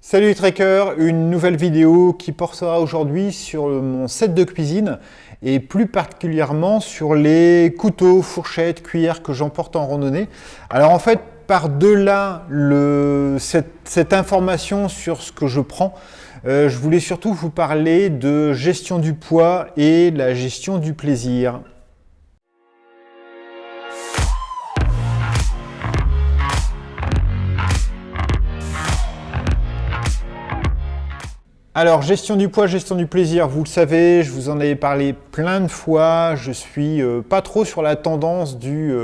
Salut les trekkers, une nouvelle vidéo qui portera aujourd'hui sur mon set de cuisine et plus particulièrement sur les couteaux, fourchettes, cuillères que j'emporte en randonnée. Alors en fait, par-delà cette information sur ce que je prends, je voulais surtout vous parler de gestion du poids et la gestion du plaisir. Alors, gestion du poids, gestion du plaisir, vous le savez, je vous en avais parlé plein de fois. Je suis pas trop sur la tendance du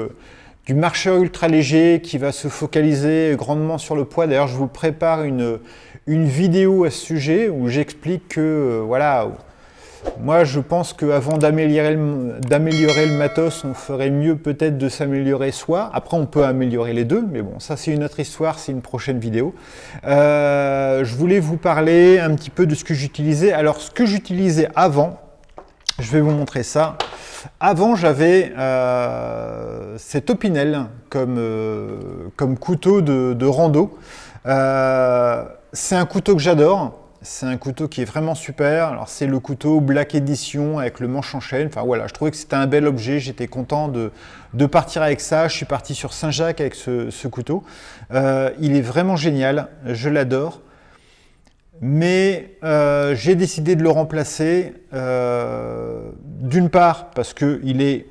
marcheur ultra léger qui va se focaliser grandement sur le poids. D'ailleurs, je vous prépare une vidéo à ce sujet où j'explique que, voilà, moi je pense qu'avant d'améliorer le matos, on ferait mieux peut-être de s'améliorer soi. Après, on peut améliorer les deux, mais bon, ça c'est une autre histoire, c'est une prochaine vidéo. Je voulais vous parler un petit peu de ce que j'utilisais. Alors, ce que j'utilisais avant, je vais vous montrer ça. Avant, j'avais cet Opinel comme couteau de rando. C'est un couteau que j'adore. C'est un couteau qui est vraiment super. Alors, c'est le couteau Black Edition avec le manche en chaîne. Enfin, voilà, je trouvais que c'était un bel objet. J'étais content de partir avec ça. Je suis parti sur Saint-Jacques avec ce couteau. Il est vraiment génial. Je l'adore. Mais j'ai décidé de le remplacer. D'une part, parce qu'il est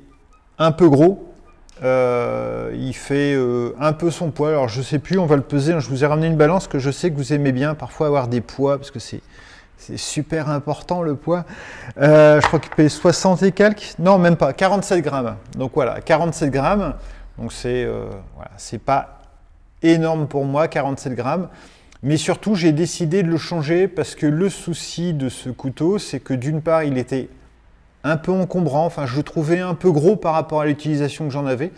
un peu gros. Il fait un peu son poids, alors je sais plus, on va le peser. Je vous ai ramené une balance que je sais que vous aimez bien parfois avoir des poids parce que c'est super important le poids. Je crois qu'il pèse 60 et quelques, non même pas, 47 grammes. Donc voilà, 47 grammes, donc c'est voilà, c'est pas énorme pour moi, 47 grammes. Mais surtout, j'ai décidé de le changer parce que le souci de ce couteau, c'est que d'une part, il était un peu encombrant, enfin je le trouvais un peu gros par rapport à l'utilisation que j'en avais.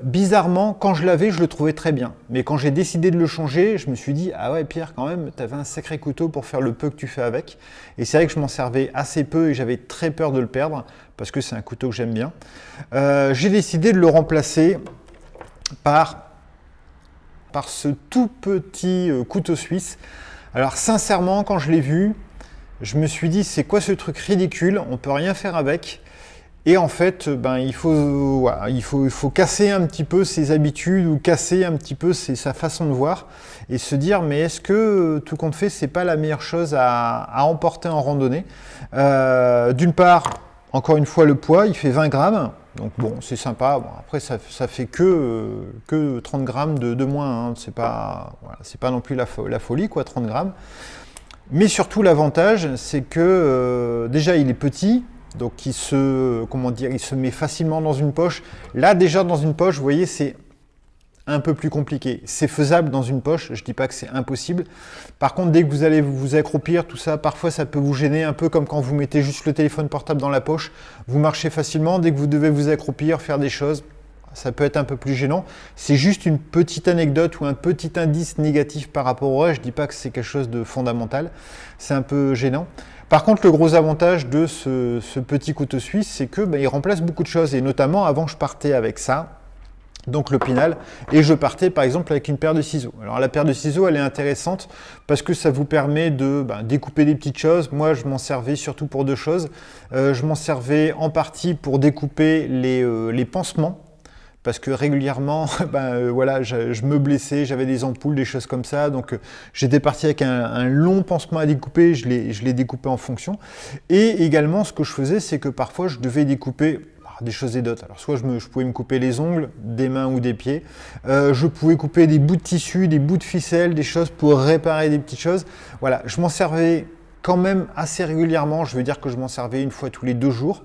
Bizarrement, quand je l'avais, je le trouvais très bien. Mais quand j'ai décidé de le changer, je me suis dit, ah ouais Pierre, quand même, tu avais un sacré couteau pour faire le peu que tu fais avec. Et c'est vrai que je m'en servais assez peu et j'avais très peur de le perdre, parce que c'est un couteau que j'aime bien. J'ai décidé de le remplacer par ce tout petit couteau suisse. Alors sincèrement, quand je l'ai vu, je me suis dit, c'est quoi ce truc ridicule, on peut rien faire avec. Et en fait, il faut casser un petit peu ses habitudes ou casser un petit peu sa façon de voir et se dire, mais est-ce que tout compte fait, c'est pas la meilleure chose à emporter en randonnée. D'une part, encore une fois, le poids, il fait 20 grammes. Donc bon, c'est sympa. Bon, après, ça fait que 30 grammes de moins. Hein. C'est pas non plus la folie, quoi, 30 grammes. Mais surtout, l'avantage, c'est que déjà, il est petit, donc il se met facilement dans une poche. Là, déjà, dans une poche, vous voyez, c'est un peu plus compliqué. C'est faisable dans une poche, je ne dis pas que c'est impossible. Par contre, dès que vous allez vous accroupir, tout ça, parfois, ça peut vous gêner, un peu comme quand vous mettez juste le téléphone portable dans la poche. Vous marchez facilement, dès que vous devez vous accroupir, faire des choses, ça peut être un peu plus gênant. C'est juste une petite anecdote ou un petit indice négatif par rapport au reste. Je ne dis pas que c'est quelque chose de fondamental. C'est un peu gênant. Par contre, le gros avantage de ce petit couteau suisse, c'est que il remplace beaucoup de choses. Et notamment, avant, je partais avec ça, donc l'Opinel, et je partais par exemple avec une paire de ciseaux. Alors la paire de ciseaux, elle est intéressante parce que ça vous permet de découper des petites choses. Moi, je m'en servais surtout pour deux choses. Je m'en servais en partie pour découper les pansements. Parce que régulièrement, voilà, je me blessais, j'avais des ampoules, des choses comme ça. Donc, j'étais parti avec un long pansement à découper, je l'ai découpé en fonction. Et également, ce que je faisais, c'est que parfois, je devais découper des choses et d'autres. Alors, soit je pouvais me couper les ongles, des mains ou des pieds. Je pouvais couper des bouts de tissu, des bouts de ficelle, des choses pour réparer des petites choses. Voilà, je m'en servais quand même assez régulièrement, je veux dire que je m'en servais une fois tous les 2 jours.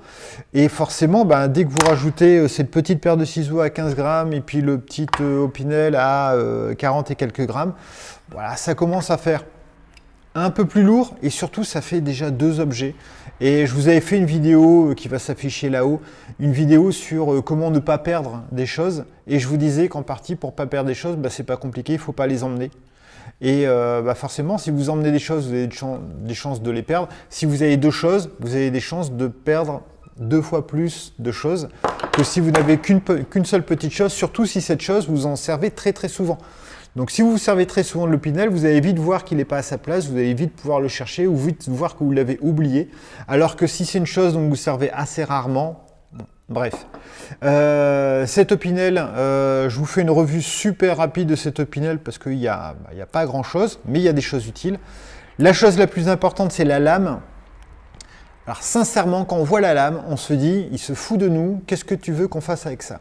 Et forcément, dès que vous rajoutez cette petite paire de ciseaux à 15 grammes et puis le petit Opinel à 40 et quelques grammes, voilà, ça commence à faire un peu plus lourd et surtout, ça fait déjà 2 objets. Et je vous avais fait une vidéo qui va s'afficher là-haut, une vidéo sur comment ne pas perdre des choses. Et je vous disais qu'en partie, pour ne pas perdre des choses, c'est pas compliqué, il ne faut pas les emmener. Et forcément, si vous emmenez des choses, vous avez des chances de les perdre. Si vous avez 2 choses, vous avez des chances de perdre 2 fois plus de choses que si vous n'avez qu'une seule petite chose, surtout si cette chose, vous en servez très très souvent. Donc si vous vous servez très souvent de l'Opinel, vous allez vite voir qu'il n'est pas à sa place, vous allez vite pouvoir le chercher ou vite voir que vous l'avez oublié. Alors que si c'est une chose dont vous servez assez rarement, bon, bref. Cet Opinel, je vous fais une revue super rapide de cet Opinel parce qu'il n'y a pas grand chose, mais il y a des choses utiles. La chose la plus importante, c'est la lame. Alors sincèrement, quand on voit la lame, on se dit, il se fout de nous, qu'est-ce que tu veux qu'on fasse avec ça?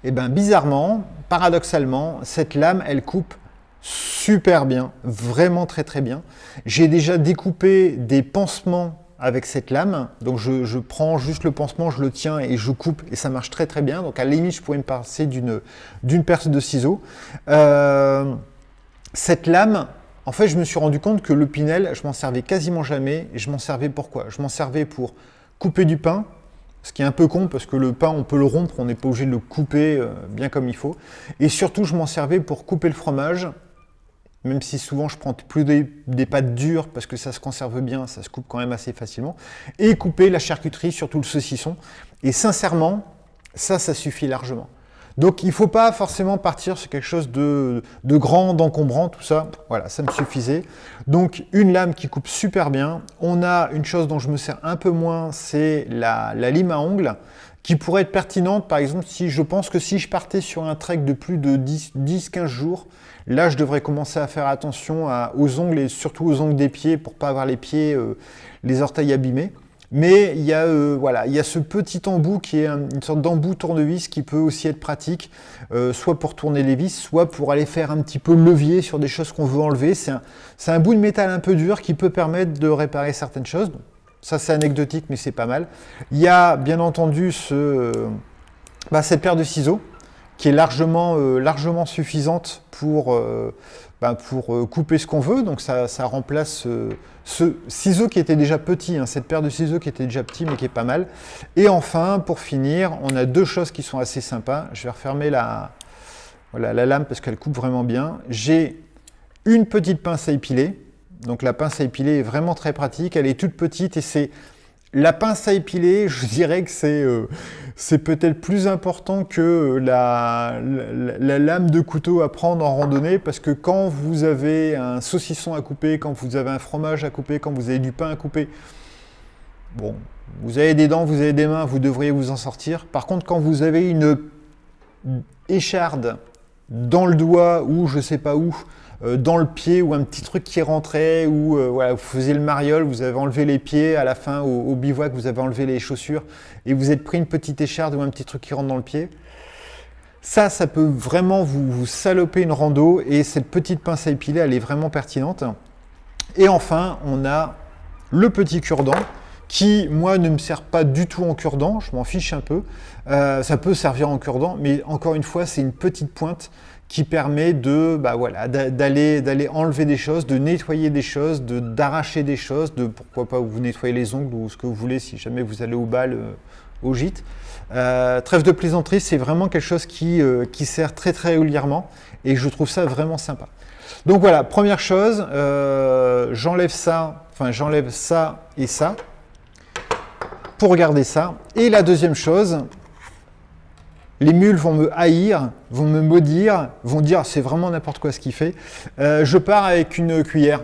Et bien bizarrement, paradoxalement, cette lame, elle coupe super bien, vraiment très très bien. J'ai déjà découpé des pansements avec cette lame, donc je prends juste le pansement, je le tiens et je coupe et ça marche très très bien. Donc à la limite, je pourrais me passer d'une perce de ciseaux. Cette lame, en fait, je me suis rendu compte que l'Opinel, je m'en servais quasiment jamais. Et je m'en servais pour quoi? Je m'en servais pour couper du pain, ce qui est un peu con parce que le pain, on peut le rompre, on n'est pas obligé de le couper bien comme il faut. Et surtout, je m'en servais pour couper le fromage, même si souvent je prends plus des pâtes dures parce que ça se conserve bien, ça se coupe quand même assez facilement. Et couper la charcuterie, surtout le saucisson. Et sincèrement, ça suffit largement. Donc il ne faut pas forcément partir sur quelque chose de grand, d'encombrant, tout ça. Voilà, ça me suffisait. Donc une lame qui coupe super bien. On a une chose dont je me sers un peu moins, c'est la lime à ongles, qui pourrait être pertinente, par exemple, si je pense que si je partais sur un trek de plus de 10-15 jours, là je devrais commencer à faire attention aux ongles et surtout aux ongles des pieds pour ne pas avoir les pieds, les orteils abîmés. Mais il y a ce petit embout qui est une sorte d'embout tournevis qui peut aussi être pratique, soit pour tourner les vis, soit pour aller faire un petit peu levier sur des choses qu'on veut enlever. C'est un bout de métal un peu dur qui peut permettre de réparer certaines choses. Ça, c'est anecdotique, mais c'est pas mal. Il y a bien entendu cette paire de ciseaux qui est largement suffisante pour couper ce qu'on veut. Donc ça remplace ce ciseau qui était déjà petit, hein, cette paire de ciseaux qui était déjà petit mais qui est pas mal. Et enfin, pour finir, on a deux choses qui sont assez sympas. Je vais refermer la lame parce qu'elle coupe vraiment bien. J'ai une petite pince à épiler. Donc la pince à épiler est vraiment très pratique. Elle est toute petite et c'est la pince à épiler, je dirais que c'est peut-être plus important que la lame de couteau à prendre en randonnée parce que quand vous avez un saucisson à couper, quand vous avez un fromage à couper, quand vous avez du pain à couper, bon, vous avez des dents, vous avez des mains, vous devriez vous en sortir. Par contre, quand vous avez une écharde dans le doigt ou je sais pas où, dans le pied ou un petit truc qui rentrait ou vous faisiez le mariole, vous avez enlevé les pieds à la fin au bivouac, vous avez enlevé les chaussures et vous êtes pris une petite écharde ou un petit truc qui rentre dans le pied. Ça peut vraiment vous saloper une rando et cette petite pince à épiler, elle est vraiment pertinente. Et enfin, on a le petit cure-dent qui, moi, ne me sert pas du tout en cure-dent, je m'en fiche un peu. Ça peut servir en cure-dent, mais encore une fois, c'est une petite pointe qui permet d'aller enlever des choses, de nettoyer des choses, d'arracher des choses, pourquoi pas vous nettoyer les ongles ou ce que vous voulez si jamais vous allez au bal, au gîte. Trêve de plaisanterie, c'est vraiment quelque chose qui sert très très régulièrement et je trouve ça vraiment sympa. Donc voilà, première chose, j'enlève ça et ça pour garder ça. Et la deuxième chose, les mules vont me haïr, vont me maudire, vont dire c'est vraiment n'importe quoi ce qu'il fait. Je pars avec une cuillère.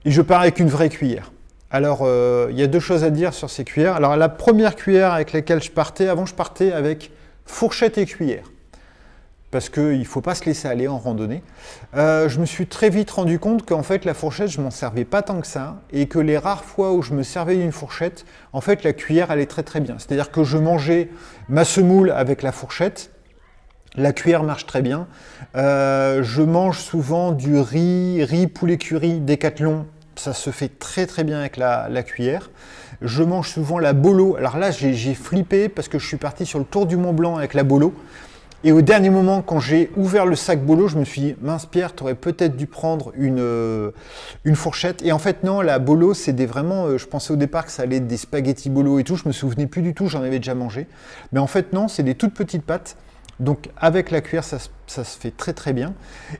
Et je pars avec une vraie cuillère. Alors, il y a deux choses à dire sur ces cuillères. Alors, la première cuillère avec laquelle je partais, avant je partais avec fourchette et cuillère. Parce qu'il ne faut pas se laisser aller en randonnée. Je me suis très vite rendu compte qu'en fait, la fourchette, je ne m'en servais pas tant que ça. Et que les rares fois où je me servais d'une fourchette, en fait, la cuillère allait très très bien. C'est-à-dire que je mangeais ma semoule avec la fourchette. La cuillère marche très bien. Je mange souvent du riz poulet curry Décathlon. Ça se fait très très bien avec la cuillère. Je mange souvent la bolo. Alors là, j'ai flippé parce que je suis parti sur le tour du Mont Blanc avec la bolo. Et au dernier moment, quand j'ai ouvert le sac bolo, je me suis dit, mince Pierre, tu aurais peut-être dû prendre une fourchette. Et en fait, non, la bolo, c'est vraiment, je pensais au départ que ça allait être des spaghettis bolo et tout. Je me souvenais plus du tout, j'en avais déjà mangé. Mais en fait, non, c'est des toutes petites pâtes. Donc avec la cuillère, ça se fait très très bien.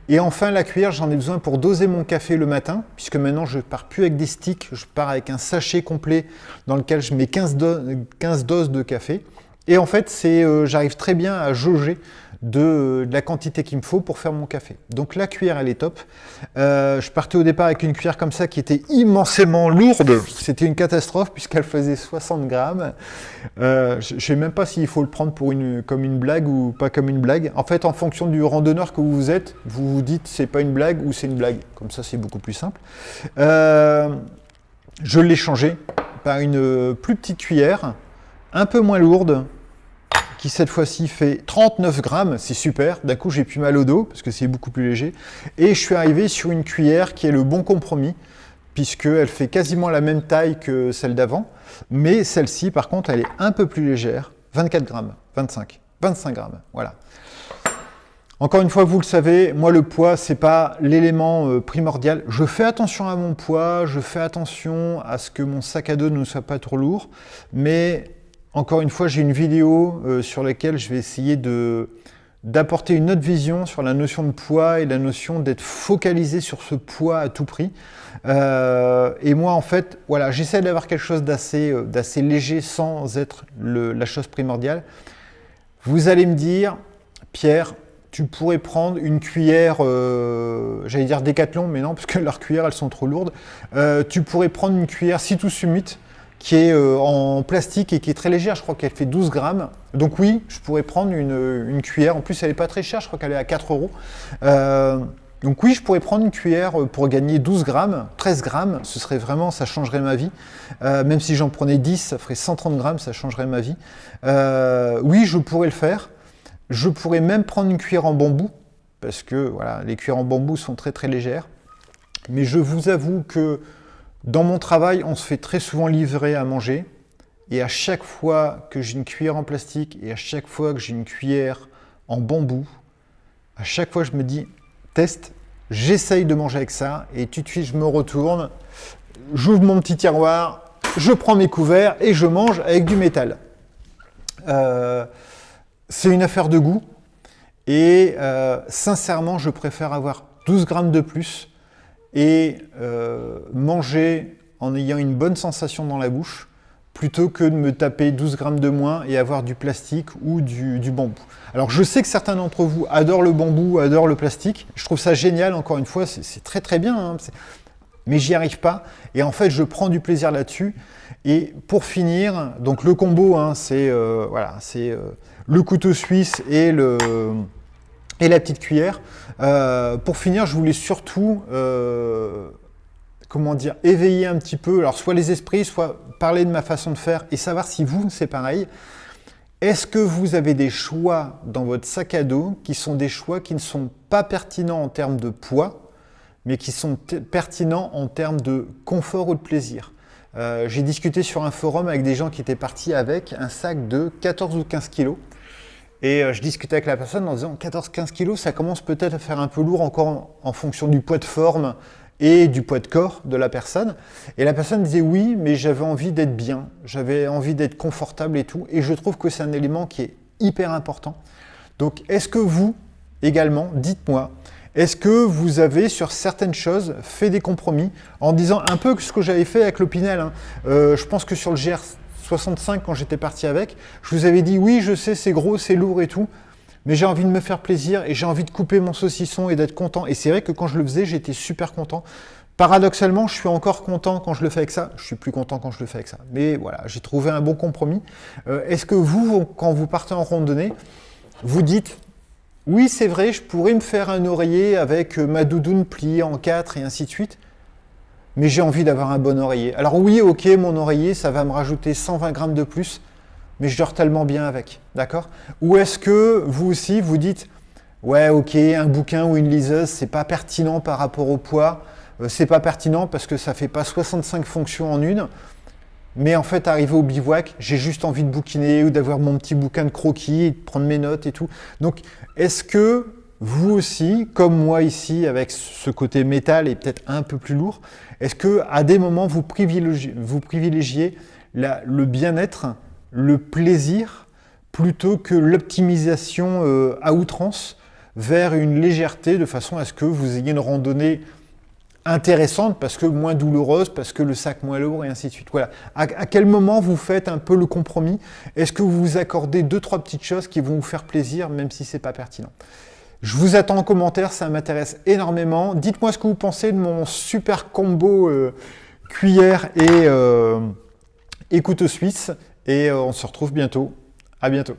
Et enfin, la cuillère, j'en ai besoin pour doser mon café le matin, puisque maintenant, je ne pars plus avec des sticks, je pars avec un sachet complet dans lequel je mets 15 doses de café. Et en fait, j'arrive très bien à jauger de la quantité qu'il me faut pour faire mon café. Donc la cuillère, elle est top. Je partais au départ avec une cuillère comme ça qui était immensément lourde. C'était une catastrophe puisqu'elle faisait 60 grammes. Je ne sais même pas s'il faut le prendre comme une blague ou pas comme une blague. En fait, en fonction du randonneur que vous êtes, vous vous dites c'est pas une blague ou c'est une blague. Comme ça, c'est beaucoup plus simple. Je l'ai changé par une plus petite cuillère, un peu moins lourde, qui cette fois-ci fait 39 grammes, c'est super. D'un coup, j'ai plus mal au dos parce que c'est beaucoup plus léger. Et je suis arrivé sur une cuillère qui est le bon compromis, puisqu'elle fait quasiment la même taille que celle d'avant. Mais celle-ci, par contre, elle est un peu plus légère, 24 grammes, 25 grammes, voilà. Encore une fois, vous le savez, moi le poids, c'est pas l'élément primordial. Je fais attention à mon poids, je fais attention à ce que mon sac à dos ne soit pas trop lourd. Mais encore une fois, j'ai une vidéo sur laquelle je vais essayer d'apporter une autre vision sur la notion de poids et la notion d'être focalisé sur ce poids à tout prix. Et moi, en fait, voilà, j'essaie d'avoir quelque chose d'assez léger sans être la chose primordiale. Vous allez me dire, Pierre, tu pourrais prendre une cuillère, j'allais dire Décathlon, mais non, parce que leurs cuillères, elles sont trop lourdes. Tu pourrais prendre une cuillère Citrus Summit, qui est en plastique et qui est très légère. Je crois qu'elle fait 12 grammes. Donc oui, je pourrais prendre une cuillère. En plus, elle n'est pas très chère. Je crois qu'elle est à 4 €. Donc oui, je pourrais prendre une cuillère pour gagner 12 grammes, 13 grammes. Ce serait vraiment, ça changerait ma vie. Même si j'en prenais 10, ça ferait 130 grammes, ça changerait ma vie. Oui, je pourrais le faire. Je pourrais même prendre une cuillère en bambou, parce que voilà, les cuillères en bambou sont très très légères. Mais je vous avoue que dans mon travail, on se fait très souvent livrer à manger. Et à chaque fois que j'ai une cuillère en plastique et à chaque fois que j'ai une cuillère en bambou, à chaque fois je me dis, test, j'essaye de manger avec ça. Et tout de suite, je me retourne, j'ouvre mon petit tiroir, je prends mes couverts et je mange avec du métal. C'est une affaire de goût. Et sincèrement, je préfère avoir 12 grammes de plus et manger en ayant une bonne sensation dans la bouche, plutôt que de me taper 12 grammes de moins et avoir du plastique ou du bambou. Alors je sais que certains d'entre vous adorent le bambou, adorent le plastique. Je trouve ça génial, encore une fois, c'est très très bien, hein, mais j'y arrive pas. Et en fait, je prends du plaisir là-dessus. Et pour finir, donc le combo, hein, c'est voilà, le couteau suisse et la petite cuillère. Pour finir, je voulais surtout comment dire, éveiller un petit peu, alors soit les esprits, soit parler de ma façon de faire et savoir si vous, c'est pareil. Est-ce que vous avez des choix dans votre sac à dos qui sont des choix qui ne sont pas pertinents en termes de poids, mais qui sont pertinents en termes de confort ou de plaisir? J'ai discuté sur un forum avec des gens qui étaient partis avec un sac de 14 ou 15 kilos. Et je discutais avec la personne en disant 14-15 kilos, ça commence peut-être à faire un peu lourd encore en fonction du poids de forme et du poids de corps de la personne. Et la personne disait oui, mais j'avais envie d'être bien, j'avais envie d'être confortable et tout. Et je trouve que c'est un élément qui est hyper important. Donc est-ce que vous, également, dites-moi, est-ce que vous avez sur certaines choses fait des compromis en disant un peu ce que j'avais fait avec l'Opinel, hein. Je pense que sur le GR65, quand j'étais parti avec, je vous avais dit oui, je sais, c'est gros, c'est lourd et tout, mais j'ai envie de me faire plaisir et j'ai envie de couper mon saucisson et d'être content. Et c'est vrai que quand je le faisais, j'étais super content. Paradoxalement, je suis encore content quand je le fais avec ça. Je suis plus content quand je le fais avec ça. Mais voilà, j'ai trouvé un bon compromis. Est-ce que vous, quand vous partez en randonnée, vous dites oui, c'est vrai, je pourrais me faire un oreiller avec ma doudoune pliée en 4 et ainsi de suite, mais j'ai envie d'avoir un bon oreiller. Alors oui, ok, mon oreiller, ça va me rajouter 120 grammes de plus, mais je dors tellement bien avec, d'accord? Ou est-ce que vous aussi, vous dites, ouais, ok, un bouquin ou une liseuse, c'est pas pertinent par rapport au poids, c'est pas pertinent parce que ça fait pas 65 fonctions en une, mais en fait, arrivé au bivouac, j'ai juste envie de bouquiner ou d'avoir mon petit bouquin de croquis, de prendre mes notes et tout. Donc, est-ce que vous aussi, comme moi ici, avec ce côté métal et peut-être un peu plus lourd, est-ce qu'à des moments, vous privilégiez le bien-être, le plaisir, plutôt que l'optimisation à outrance vers une légèreté, de façon à ce que vous ayez une randonnée intéressante parce que moins douloureuse, parce que le sac moins lourd et ainsi de suite. Voilà. À quel moment vous faites un peu le compromis? Est-ce que vous vous accordez 2-3 petites choses qui vont vous faire plaisir, même si c'est pas pertinent? Je vous attends en commentaire, ça m'intéresse énormément. Dites-moi ce que vous pensez de mon super combo cuillère et couteau suisse. Et on se retrouve bientôt. À bientôt.